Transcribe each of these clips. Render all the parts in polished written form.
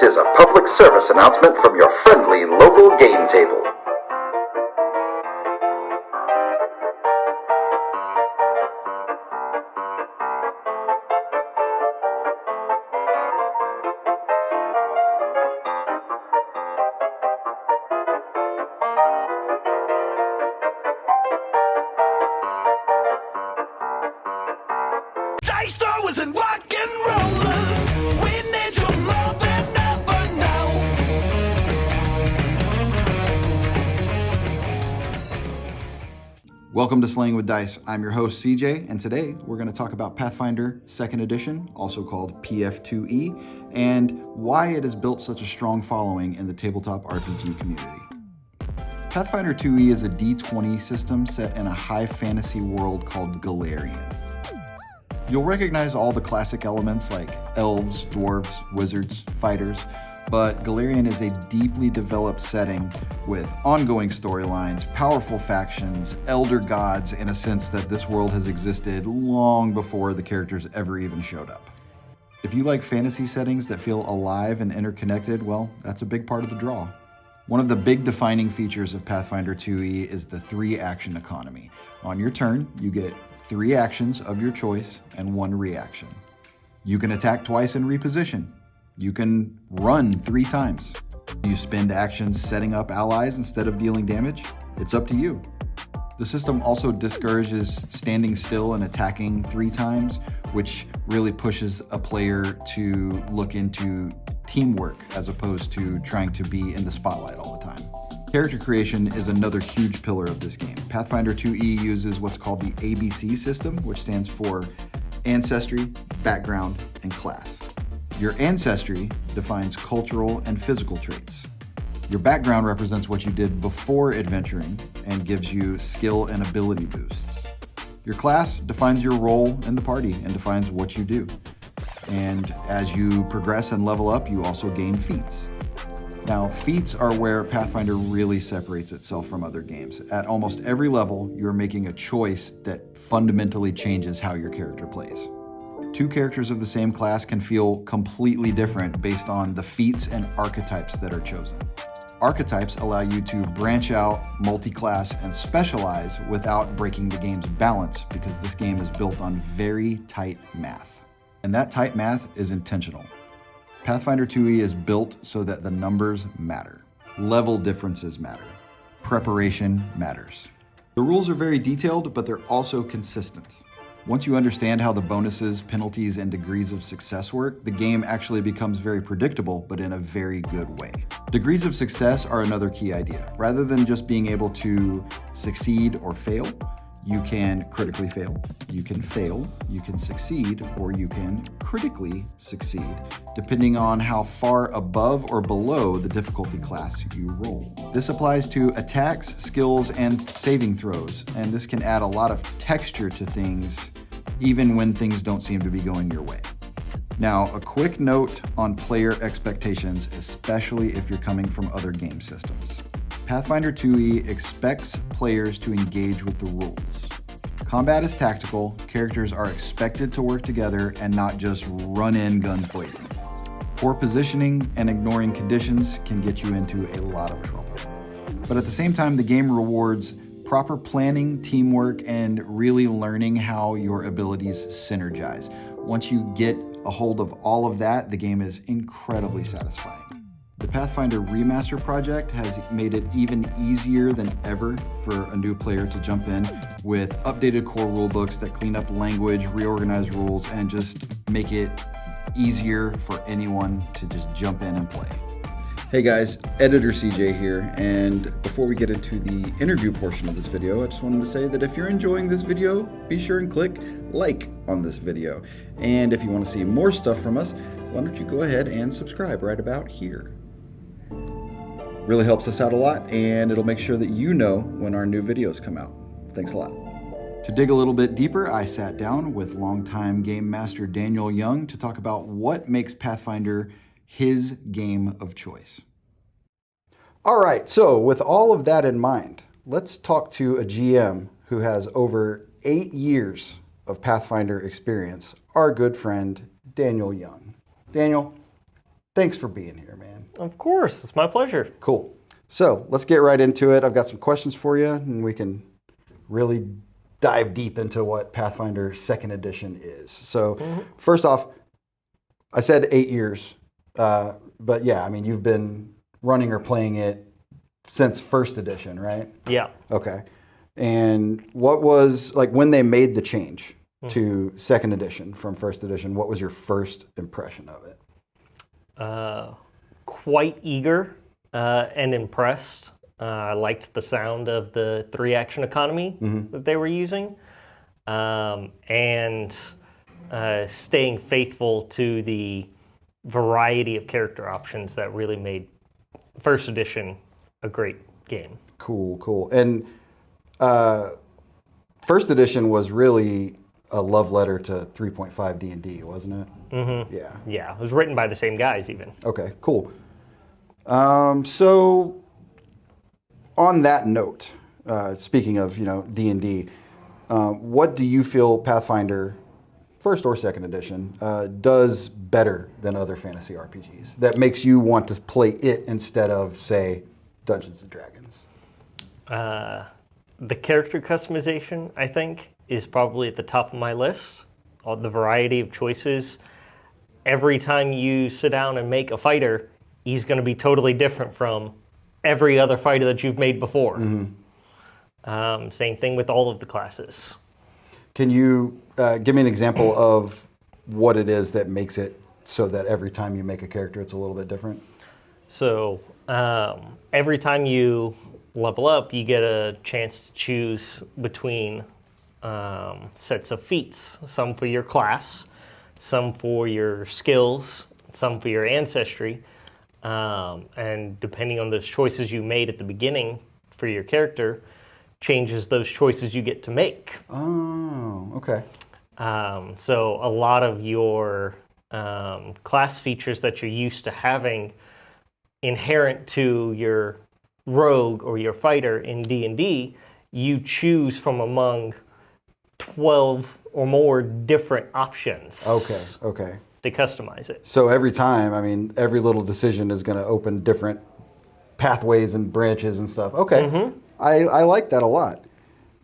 is a public service announcement from your friendly local game table. Dice throwers and rock and rollers, we need you more than ever now. Welcome to Slaying with Dice. I'm your host CJ, and today we're going to talk about Pathfinder 2nd Edition, also called PF2E, and why it has built such a strong following in the tabletop RPG community. Pathfinder 2E is a D20 system set in a high fantasy world called Galarian. You'll recognize all the classic elements like elves, dwarves, wizards, fighters, but Galarian is a deeply developed setting with ongoing storylines, powerful factions, elder gods, in a sense that this world has existed long before the characters ever even showed up. If you like fantasy settings that feel alive and interconnected, well, that's a big part of the draw. One of the big defining features of Pathfinder 2E is the 3-action economy. On your turn, you get 3 actions of your choice and 1 reaction. You can attack twice and reposition. You can run 3 times. You spend actions setting up allies instead of dealing damage. It's up to you. The system also discourages standing still and attacking 3 times, which really pushes a player to look into teamwork as opposed to trying to be in the spotlight all the time. Character creation is another huge pillar of this game. Pathfinder 2E uses what's called the ABC system, which stands for Ancestry, Background, and Class. Your ancestry defines cultural and physical traits. Your background represents what you did before adventuring and gives you skill and ability boosts. Your class defines your role in the party and defines what you do. And as you progress and level up, you also gain feats. Now, feats are where Pathfinder really separates itself from other games. At almost every level, you're making a choice that fundamentally changes how your character plays. 2 characters of the same class can feel completely different based on the feats and archetypes that are chosen. Archetypes allow you to branch out, multi-class, and specialize without breaking the game's balance, because this game is built on very tight math. And that tight math is intentional. Pathfinder 2E is built so that the numbers matter. Level differences matter. Preparation matters. The rules are very detailed, but they're also consistent. Once you understand how the bonuses, penalties, and degrees of success work, the game actually becomes very predictable, but in a very good way. Degrees of success are another key idea. Rather than just being able to succeed or fail, you can critically fail, you can succeed, or you can critically succeed, depending on how far above or below the difficulty class you roll. This applies to attacks, skills, and saving throws, and this can add a lot of texture to things, even when things don't seem to be going your way. Now, a quick note on player expectations, especially if you're coming from other game systems. Pathfinder 2E expects players to engage with the rules. Combat is tactical, characters are expected to work together and not just run in guns blazing. Poor positioning and ignoring conditions can get you into a lot of trouble. But at the same time, the game rewards proper planning, teamwork, and really learning how your abilities synergize. Once you get a hold of all of that, the game is incredibly satisfying. The Pathfinder Remaster project has made it even easier than ever for a new player to jump in with updated core rulebooks that clean up language, reorganize rules, and just make it easier for anyone to just jump in and play. Hey guys, Editor CJ here, and before we get into the interview portion of this video, I just wanted to say that if you're enjoying this video, be sure and click like on this video. And if you want to see more stuff from us, why don't you go ahead and subscribe right about here. Really helps us out a lot, and it'll make sure that you know when our new videos come out. Thanks a lot. To dig a little bit deeper, I sat down with longtime game master Daniel Young to talk about what makes Pathfinder his game of choice. All right, so with all of that in mind, let's talk to a GM who has over 8 years of Pathfinder experience, our good friend Daniel Young. Daniel, thanks for being here, man. Of course, it's my pleasure. Cool. So let's get right into it. I've got some questions for you, and we can really dive deep into what Pathfinder 2nd Edition is. So first off, I said 8 years, but yeah, I mean, you've been running or playing it since 1st Edition, right? Yeah. Okay. And what was, like, when they made the change to 2nd Edition from 1st Edition, what was your first impression of it? Quite eager and impressed. I liked the sound of the 3-action economy that they were using, and staying faithful to the variety of character options that really made 1st Edition a great game. Cool. And 1st Edition was really a love letter to 3.5 D&D, wasn't it? Mm-hmm. Yeah. Yeah, it was written by the same guys even. Okay, cool. So on that note, speaking of, D&D, what do you feel Pathfinder 1st or 2nd Edition does better than other fantasy RPGs that makes you want to play it instead of, say, Dungeons and Dragons? The character customization, I think, is probably at the top of my list. All the variety of choices. Every time you sit down and make a fighter, he's going to be totally different from every other fighter that you've made before. Same thing with all of the classes. Can you give me an example of what it is that makes it so that every time you make a character, it's a little bit different? So every time you level up, you get a chance to choose between sets of feats, some for your class, some for your skills, some for your ancestry, and depending on those choices you made at the beginning for your character, changes those choices you get to make. Oh, okay. So a lot of your class features that you're used to having inherent to your rogue or your fighter in D&D, you choose from among 12 or more different options. Okay. To customize it. So every time, I mean, every little decision is going to open different pathways and branches and stuff. Okay. I like that a lot.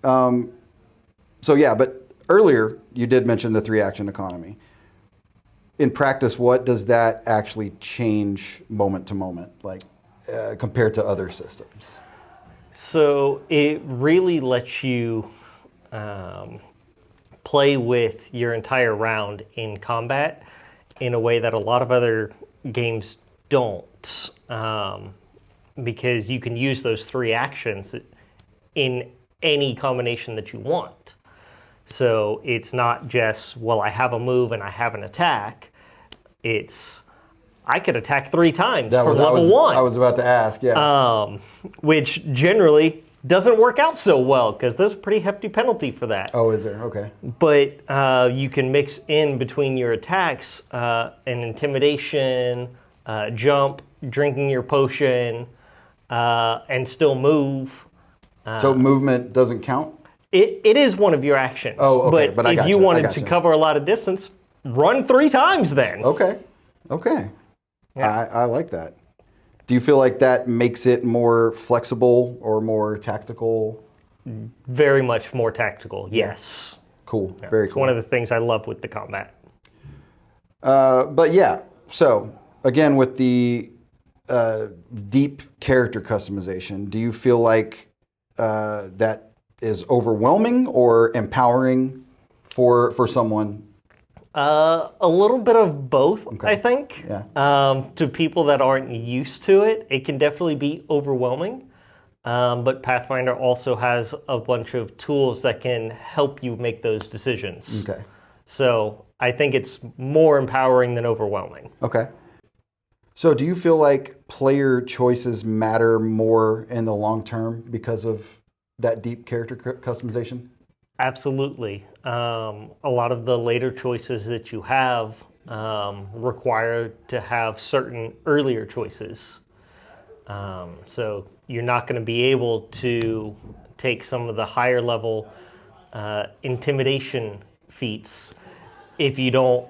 So yeah, but earlier you did mention the 3-action economy. In practice, what does that actually change moment to moment, like compared to other systems? So it really lets you play with your entire round in combat in a way that a lot of other games don't, because you can use those 3 actions in any combination that you want. So it's not just, well, I have a move and I have an attack. It's, I could attack 3 times from level 1. I was about to ask, yeah. Which generally doesn't work out so well because there's a pretty hefty penalty for that. Oh, is there? Okay. But you can mix in between your attacks an intimidation, jump, drinking your potion, and still move. So movement doesn't count? It is one of your actions. Oh, okay. But if you wanted to cover a lot of distance, run 3 times then. Okay. Yeah. I like that. Do you feel like that makes it more flexible or more tactical? Very much more tactical, yes. Cool. Yeah, Very it's cool. one of the things I love with the combat. But yeah, so again, with the deep character customization, do you feel like that is overwhelming or empowering for someone? A little bit of both, Okay. I think. Yeah. To people that aren't used to it, it can definitely be overwhelming. But Pathfinder also has a bunch of tools that can help you make those decisions. Okay. So I think it's more empowering than overwhelming. Okay. So do you feel like player choices matter more in the long term because of that deep character customization? Absolutely. A lot of the later choices that you have require to have certain earlier choices. So you're not going to be able to take some of the higher level intimidation feats if you don't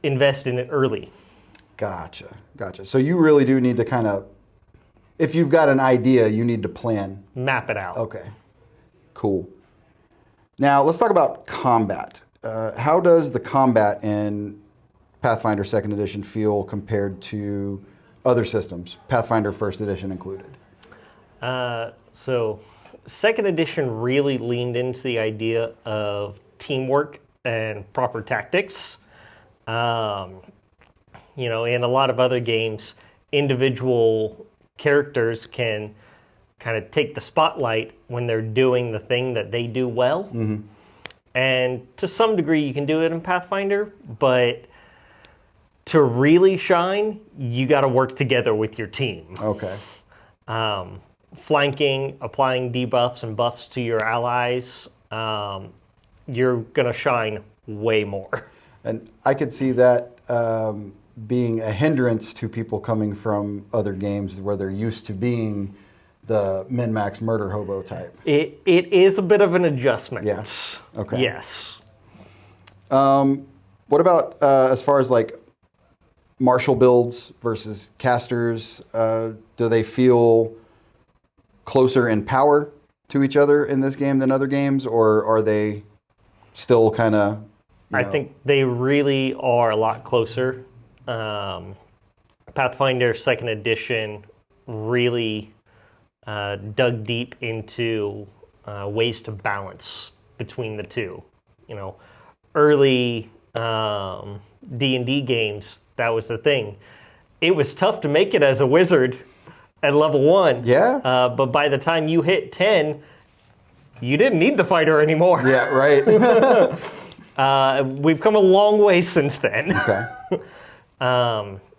invest in it early. Gotcha. So you really do need to kind of, if you've got an idea, you need to plan. Map it out. Okay, cool. Now let's talk about combat. How does the combat in Pathfinder 2nd Edition feel compared to other systems, Pathfinder 1st Edition included? So 2nd Edition really leaned into the idea of teamwork and proper tactics. You know, in a lot of other games, individual characters can kind of take the spotlight when they're doing the thing that they do well. And to some degree, you can do it in Pathfinder, but to really shine, you got to work together with your team. Okay. Flanking, applying debuffs and buffs to your allies, you're going to shine way more. And I could see that being a hindrance to people coming from other games where they're used to being the min-max murder hobo type. It is a bit of an adjustment. Yes. Okay. Yes. What about as far as like martial builds versus casters? Do they feel closer in power to each other in this game than other games, or are they still kind of? I think they really are a lot closer. Pathfinder 2nd Edition really dug deep into ways to balance between the two. You know, early D&D games, that was the thing. It was tough to make it as a wizard at level 1. Yeah. But by the time you hit 10, you didn't need the fighter anymore. Yeah, right. We've come a long way since then. Okay.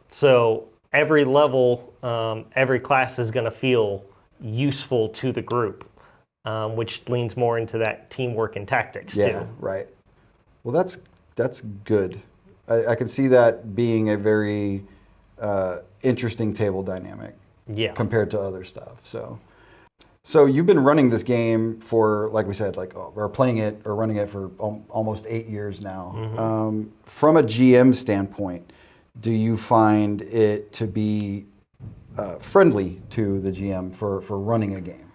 So every level, every class is going to feel useful to the group, which leans more into that teamwork and tactics too. Right. Well, that's good. I can see that being a very interesting table dynamic compared to other stuff. So you've been running this game for, like we said, or playing it or running it for almost 8 years now. From a GM standpoint, do you find it to be friendly to the GM for running a game?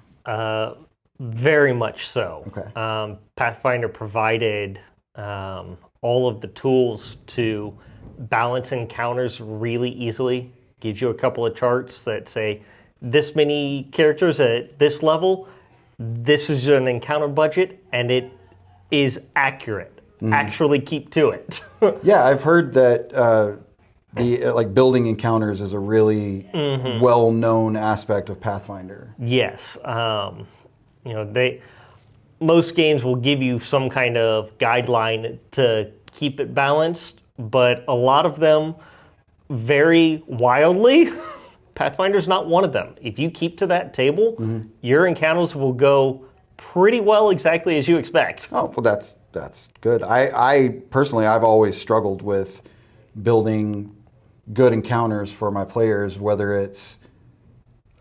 Very much so. Okay. Pathfinder provided all of the tools to balance encounters really easily. Gives you a couple of charts that say, this many characters at this level, this is an encounter budget, and it is accurate. Actually keep to it. Yeah, I've heard that the building encounters is a really well-known aspect of Pathfinder. Yes. You know, most games will give you some kind of guideline to keep it balanced, but a lot of them vary wildly. Pathfinder's not one of them. If you keep to that table, your encounters will go pretty well exactly as you expect. Oh, well, that's good. I personally, I've always struggled with building good encounters for my players, whether it's,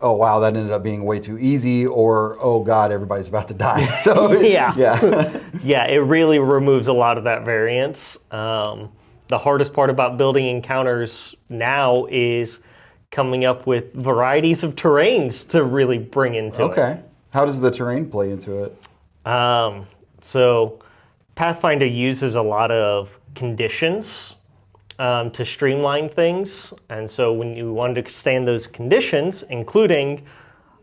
oh, wow, that ended up being way too easy, or, oh, God, everybody's about to die. So Yeah, yeah. it really removes a lot of that variance. The hardest part about building encounters now is coming up with varieties of terrains to really bring into it. Okay. How does the terrain play into it? So Pathfinder uses a lot of conditions to streamline things. And so when you understand those conditions, including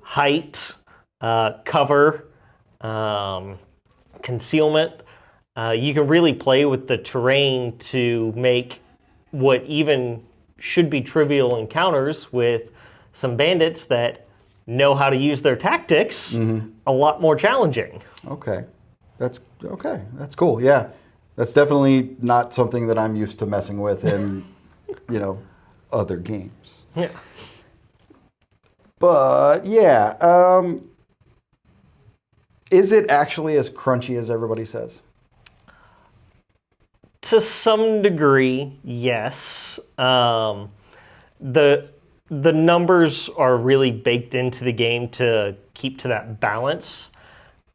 height, cover, concealment, you can really play with the terrain to make what even should be trivial encounters with some bandits that know how to use their tactics a lot more challenging. Okay. That's cool. Yeah. That's definitely not something that I'm used to messing with in, other games. Yeah. But yeah, is it actually as crunchy as everybody says? To some degree, yes. The numbers are really baked into the game to keep to that balance.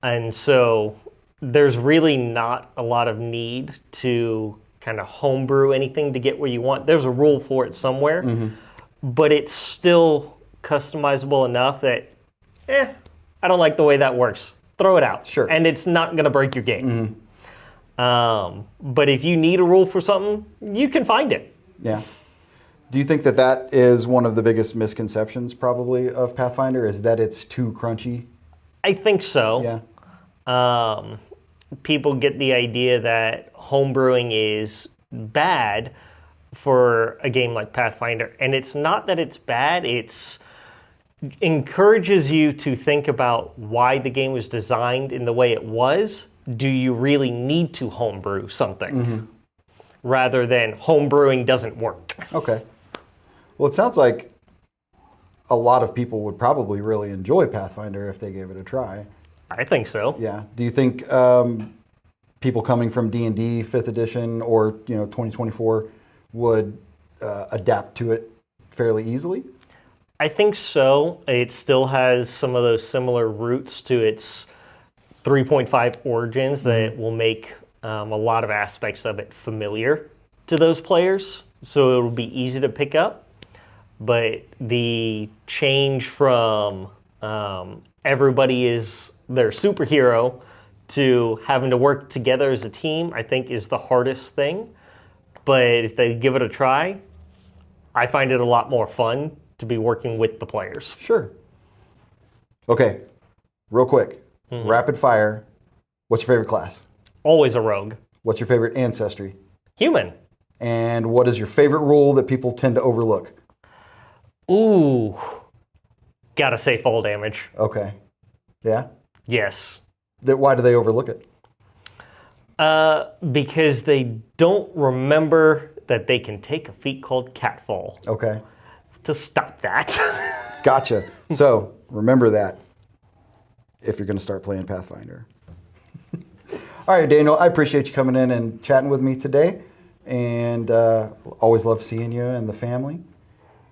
And so there's really not a lot of need to kind of homebrew anything to get where you want. There's a rule for it somewhere, but it's still customizable enough that, I don't like the way that works. Throw it out. Sure. And it's not going to break your game. But if you need a rule for something, you can find it. Yeah. Do you think that that is one of the biggest misconceptions probably of Pathfinder, is that it's too crunchy? I think so. Yeah. People get the idea that homebrewing is bad for a game like Pathfinder. And it's not that it's bad, it's encourages you to think about why the game was designed in the way it was. Do you really need to homebrew something? Rather than homebrewing doesn't work. Okay. Well, it sounds like a lot of people would probably really enjoy Pathfinder if they gave it a try. I think so. Yeah. Do you think people coming from D&D 5th edition or 2024 would adapt to it fairly easily? I think so. It still has some of those similar roots to its 3.5 origins that will make a lot of aspects of it familiar to those players. So it'll be easy to pick up. But the change from everybody is their superhero to having to work together as a team, I think is the hardest thing. But if they give it a try, I find it a lot more fun to be working with the players. Sure. Okay, real quick, rapid fire. What's your favorite class? Always a rogue. What's your favorite ancestry? Human. And what is your favorite rule that people tend to overlook? Ooh. Gotta say fall damage. Okay. Yeah? Yes. Why do they overlook it? Because they don't remember that they can take a feat called catfall Okay. to stop that. Gotcha. So remember that if you're going to start playing Pathfinder. All right, Daniel, I appreciate you coming in and chatting with me today. And always love seeing you and the family.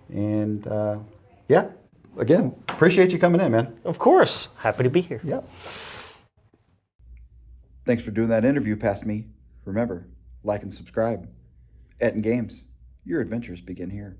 And yeah, again, appreciate you coming in, man. Of course. Happy to be here. Yep. Thanks for doing that interview past me. Remember, like and subscribe. Etten Games, your adventures begin here.